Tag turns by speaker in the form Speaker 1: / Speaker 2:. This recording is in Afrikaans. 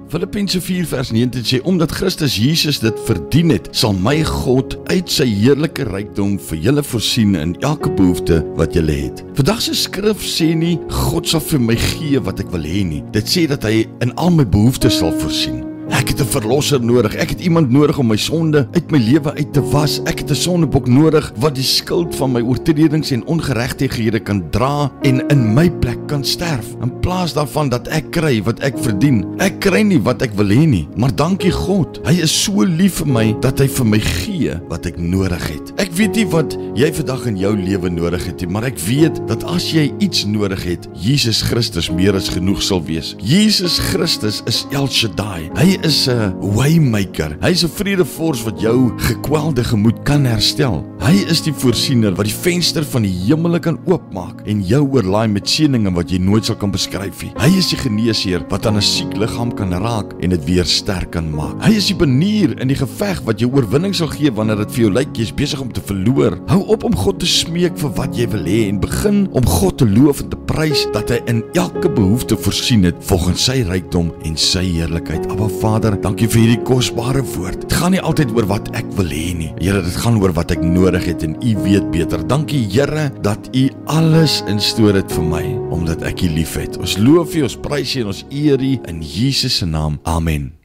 Speaker 1: Filippense 4 vers 19 sê, omdat Christus Jesus dit verdien het, sal my God uit sy heerlike rykdom vir julle voorsien in elke behoefte wat julle het. Vandag se skrif sê nie, God sal vir my gee wat ek wil hê nie. Dit sê dat hy in al my behoeftes sal voorsien. Ek het 'n verlosser nodig, ek het iemand nodig om my sonde uit my lewe uit te was, ek het 'n sondebok nodig wat die skuld van my oortredings en ongeregtighede kan dra en in my plek kan sterf, in plaas daarvan dat ek kry wat ek verdien. Ek kry nie wat ek wil hê nie, maar dankie God, hy is so lief vir my, dat hy vir my gee wat ek nodig het. Ek weet nie wat jy vandag in jou lewe nodig het nie, maar ek weet dat as jy iets nodig het, Jesus Christus meer as genoeg sal wees. Jesus Christus is El Shaddai, hy is 'n waymaker. Hy is 'n vredevors wat jou gekwelde gemoed kan herstel. Hy is die voorsiener wat die venster van die hemele kan oopmaak en jou oorlaai met seëninge wat jy nooit sal kan beskryf nie. Hy is die geneesheer wat aan 'n siek liggaam kan raak en dit weer sterk kan maak. Hy is die banier in die geveg wat jou oorwinning sal gee wanneer dit vir jou lyk jy is besig om te verloor. Hou op om God te smeek vir wat jy wil hê en begin om God te loof en te prys dat hy in elke behoefte voorsien het volgens sy rykdom en sy heerlikheid. Abba Vader, dankie vir hierdie kosbare woord. Dit gaan nie altyd oor wat ek wil hê nie. Here, dit gaan oor wat ek nodig het en U weet beter. Dankie Here dat U alles instoor het vir my omdat ek U liefhet. Ons loof U, ons prys U en ons eer U in Jesus se naam. Amen.